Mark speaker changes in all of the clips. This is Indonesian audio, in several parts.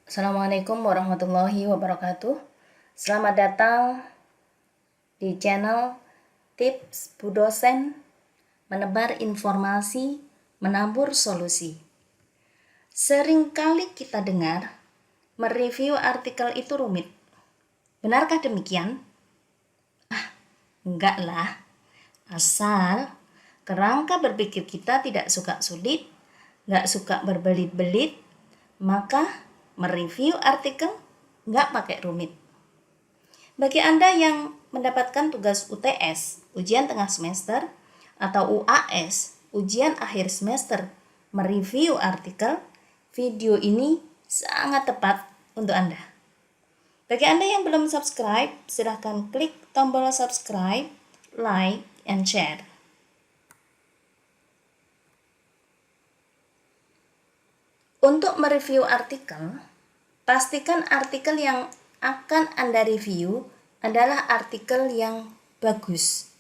Speaker 1: Assalamualaikum warahmatullahi wabarakatuh. Selamat datang di channel Tips Bu Dosen, menebar informasi, menabur solusi. Seringkali kita dengar, mereview artikel itu rumit. Benarkah demikian? Enggak lah. Asal kerangka berpikir kita tidak suka sulit, enggak suka berbelit-belit, maka mereview artikel nggak pakai rumit. Bagi Anda yang mendapatkan tugas UTS, ujian tengah semester, atau UAS, ujian akhir semester, mereview artikel, video ini sangat tepat untuk Anda. Bagi Anda yang belum subscribe, silahkan klik tombol subscribe, like, and share. Untuk mereview artikel, pastikan artikel yang akan Anda review adalah artikel yang bagus,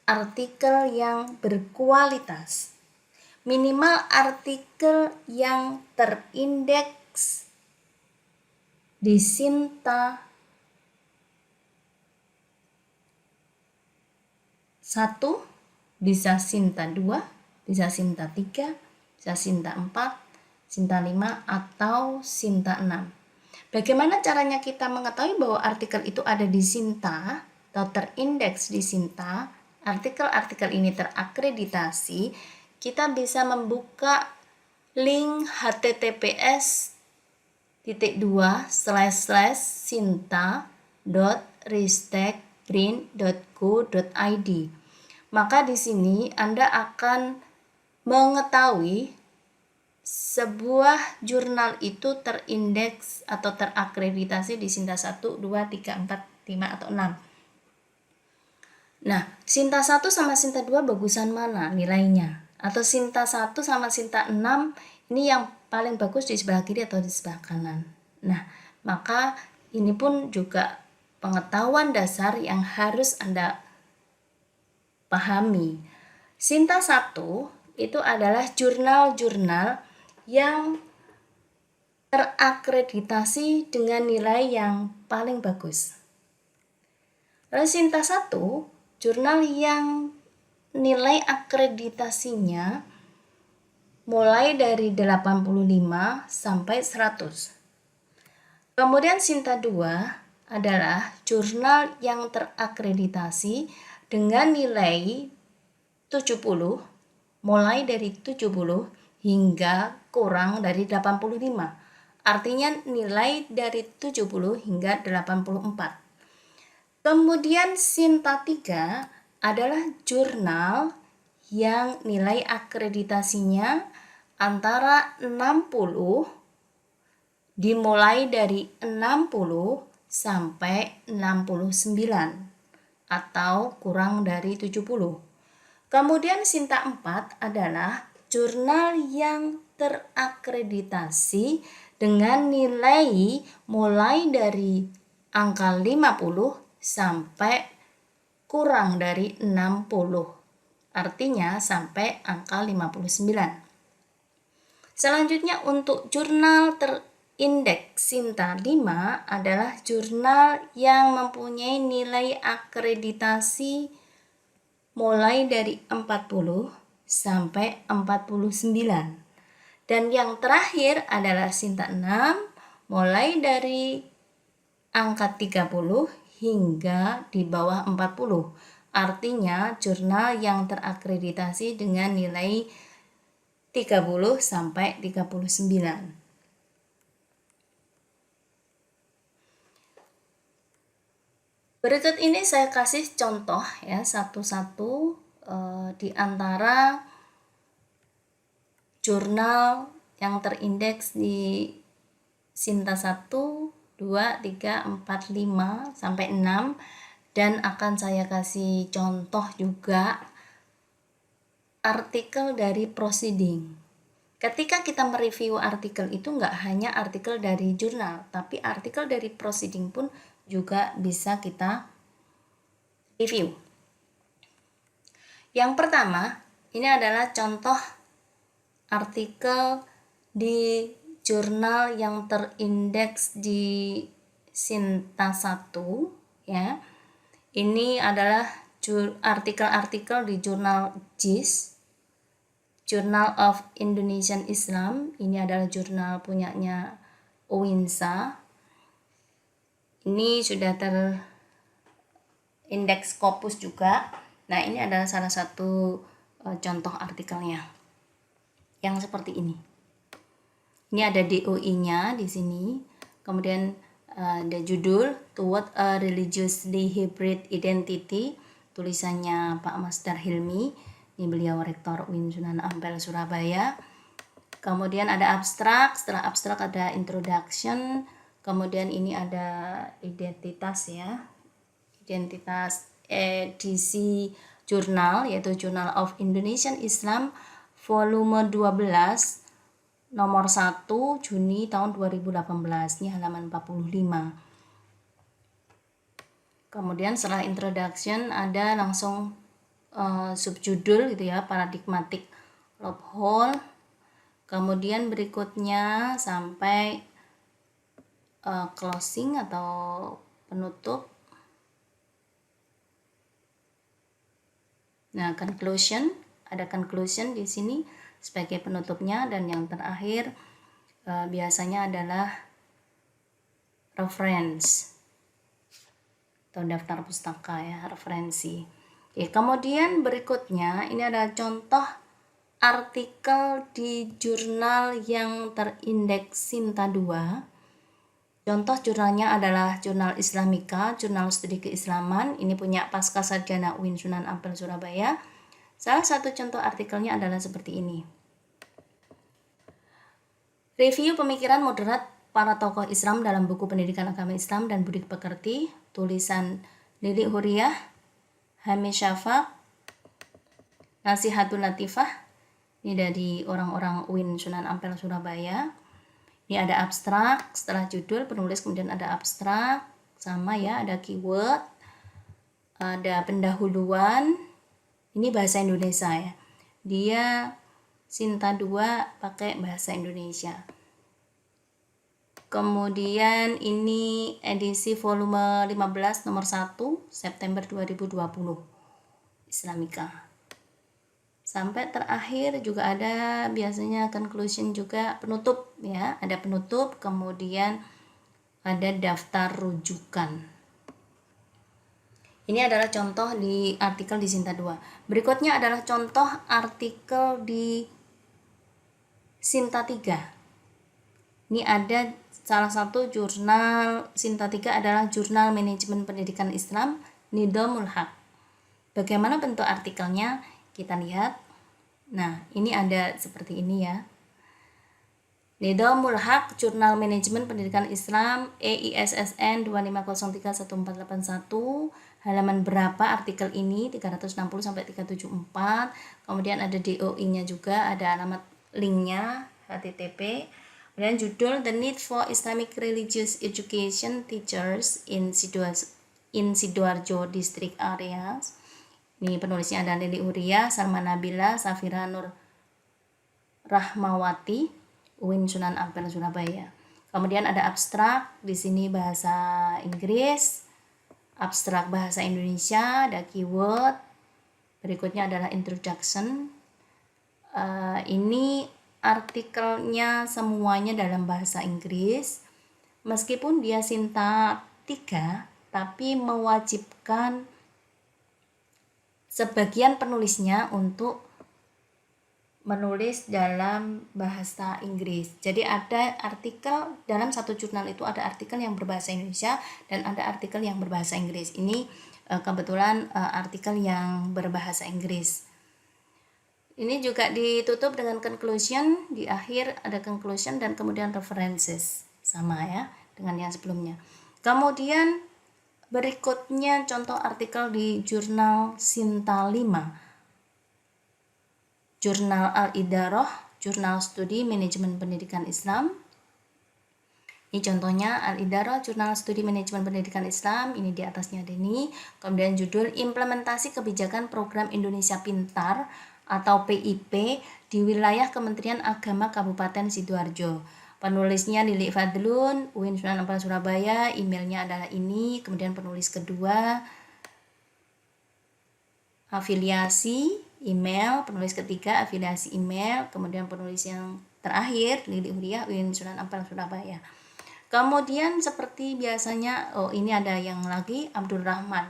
Speaker 1: artikel yang berkualitas, minimal artikel yang terindeks di Sinta 1, bisa Sinta 2, bisa Sinta 3, bisa Sinta 4, Sinta 5, atau Sinta 6. Bagaimana caranya kita mengetahui bahwa artikel itu ada di Sinta atau terindeks di Sinta? Artikel-artikel ini terakreditasi. Kita bisa membuka link https://sinta.ristekprint.go.id. Maka di sini Anda akan mengetahui sebuah jurnal itu terindeks atau terakreditasi di Sinta 1, 2, 3, 4, 5, atau 6. Nah, Sinta 1 sama Sinta 2 bagusan mana nilainya? Atau Sinta 1 sama Sinta 6 ini yang paling bagus di sebelah kiri atau di sebelah kanan? Nah, maka ini pun juga pengetahuan dasar yang harus Anda pahami. Sinta 1 itu adalah jurnal-jurnal yang terakreditasi dengan nilai yang paling bagus. Lalu Sinta 1, jurnal yang nilai akreditasinya mulai dari 85 sampai 100. Kemudian Sinta 2 adalah jurnal yang terakreditasi dengan nilai 70, mulai dari 70 hingga kurang dari 85. Artinya nilai dari 70 hingga 84. Kemudian Sinta 3 adalah jurnal yang nilai akreditasinya antara 60, dimulai dari 60 sampai 69 atau kurang dari 70. Kemudian Sinta 4 adalah jurnal yang terakreditasi dengan nilai mulai dari angka 50 sampai kurang dari 60. Artinya sampai angka 59. Selanjutnya untuk jurnal terindeks Sinta 5 adalah jurnal yang mempunyai nilai akreditasi mulai dari 40 sampai 49. Dan yang terakhir adalah Sinta 6 mulai dari angka 30 hingga di bawah 40. Artinya jurnal yang terakreditasi dengan nilai 30 sampai 39. Berikut ini saya kasih contoh ya satu-satu di antara jurnal yang terindeks di Sinta 1, 2, 3, 4, 5, sampai 6, dan akan saya kasih contoh juga artikel dari proceeding. Ketika kita mereview artikel itu nggak hanya artikel dari jurnal, tapi artikel dari proceeding pun juga bisa kita review. Yang pertama, ini adalah contoh artikel di jurnal yang terindeks di Sinta 1 ya. Ini adalah artikel-artikel di jurnal JIS, Journal of Indonesian Islam. Ini adalah jurnal punyanya UINSA. Ini sudah terindeks Scopus juga. Nah, ini adalah salah satu contoh artikelnya yang seperti ini. Ini ada DOI-nya di sini. Kemudian ada judul Toward a Religiously Hybrid Identity, tulisannya Pak Masdar Hilmi. Ini beliau rektor UIN Sunan Ampel Surabaya. Kemudian ada abstrak, setelah abstrak ada introduction. Kemudian ini ada identitas ya. Identitas edisi jurnal, yaitu Journal of Indonesian Islam volume 12 nomor 1 Juni tahun 2018. Ini halaman 45. Kemudian setelah introduction ada langsung subjudul gitu ya, paradigmatic loophole. Kemudian berikutnya sampai closing atau penutup. Nah, conclusion, ada conclusion di sini sebagai penutupnya, dan yang terakhir biasanya adalah reference atau daftar pustaka ya, referensi. Oke, kemudian berikutnya ini ada contoh artikel di jurnal yang terindeks Sinta 2. Contoh jurnalnya adalah Jurnal Islamika, Jurnal Studi Keislaman. Ini punya Pasca Sarjana UIN Sunan Ampel Surabaya. Salah satu contoh artikelnya adalah seperti ini. Review pemikiran moderat para tokoh Islam dalam buku Pendidikan Agama Islam dan Budi Pekerti, tulisan Lili Huriyah, Hamish Shafaq, Nasihatul Latifah. Ini dari orang-orang UIN Sunan Ampel Surabaya. Ini ada abstrak, setelah judul penulis kemudian ada abstrak, sama ya, ada keyword, ada pendahuluan. Ini bahasa Indonesia ya. Dia Sinta 2 pakai bahasa Indonesia. Kemudian ini edisi volume 15 nomor 1 September 2020 Islamika. Sampai terakhir juga ada biasanya conclusion juga, penutup ya. Ada penutup, kemudian ada daftar rujukan. Ini adalah contoh di artikel di Sinta 2. Berikutnya adalah contoh artikel di Sinta 3. Ini ada salah satu jurnal Sinta 3 adalah Jurnal Manajemen Pendidikan Islam Nidhamul Haq. Bagaimana bentuk artikelnya? Kita lihat. Nah, ini ada seperti ini ya. Nidhamul Haq, Jurnal Manajemen Pendidikan Islam, EISSN 25031481. Halaman berapa artikel ini? 360 sampai 374. Kemudian ada DOI-nya juga, ada alamat linknya, HTTP. Kemudian judul The Need for Islamic Religious Education Teachers in Sidoarjo District Areas. Ini penulisnya ada Lili Huriyah, Salma Nabila, Safira Nur Rahmawati, UIN Sunan Ampel Surabaya. Kemudian ada abstrak, di sini bahasa Inggris, abstrak bahasa Indonesia, ada keyword. Berikutnya adalah introduction. Ini artikelnya semuanya dalam bahasa Inggris. Meskipun dia Sinta 3, tapi mewajibkan sebagian penulisnya untuk menulis dalam bahasa Inggris. Jadi ada artikel dalam satu jurnal itu, ada artikel yang berbahasa Indonesia dan ada artikel yang berbahasa Inggris. Ini kebetulan artikel yang berbahasa Inggris. Ini juga ditutup dengan conclusion, di akhir ada conclusion dan kemudian references, sama ya dengan yang sebelumnya. Kemudian berikutnya contoh artikel di jurnal Sinta 5. Jurnal Al-Idarah, Jurnal Studi Manajemen Pendidikan Islam. Ini contohnya Al-Idarah, Jurnal Studi Manajemen Pendidikan Islam. Ini di atasnya ada ini. Kemudian judul Implementasi Kebijakan Program Indonesia Pintar atau PIP di wilayah Kementerian Agama Kabupaten Sidoarjo. Penulisnya Lili Fadlun, UIN Sunan Ampel Surabaya, emailnya adalah ini. Kemudian penulis kedua, afiliasi email, penulis ketiga afiliasi email, kemudian penulis yang terakhir Lili Huriah, UIN Sunan Ampel Surabaya. Kemudian seperti biasanya, ini ada yang lagi, Abdul Rahman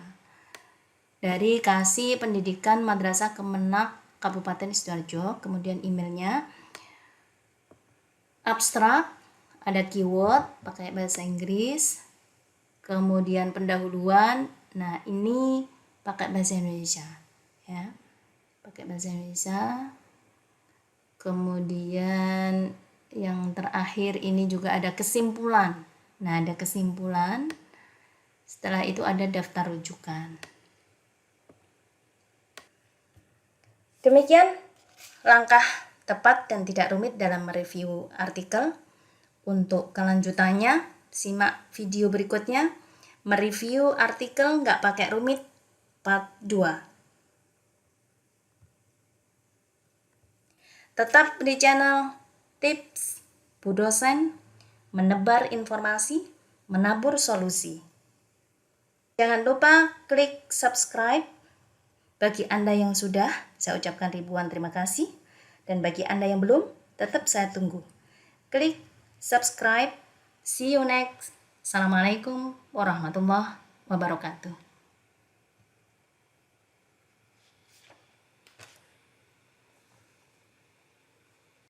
Speaker 1: dari Kasih Pendidikan Madrasah Kemenak Kabupaten Sidoarjo. Kemudian emailnya abstrak, ada keyword pakai bahasa Inggris, kemudian pendahuluan, nah ini pakai bahasa Indonesia ya, pakai bahasa Indonesia. Kemudian yang terakhir ini juga ada kesimpulan. Nah, ada kesimpulan. Setelah itu ada daftar rujukan. Demikian langkah tepat dan tidak rumit dalam mereview artikel. Untuk kelanjutannya, simak video berikutnya. Mereview artikel nggak pakai rumit, part 2. Tetap di channel Tips Bu Dosen, menebar informasi, menabur solusi. Jangan lupa klik subscribe. Bagi Anda yang sudah, saya ucapkan ribuan terima kasih. Dan bagi Anda yang belum, tetap saya tunggu. Klik subscribe. See you next. Assalamualaikum warahmatullahi wabarakatuh.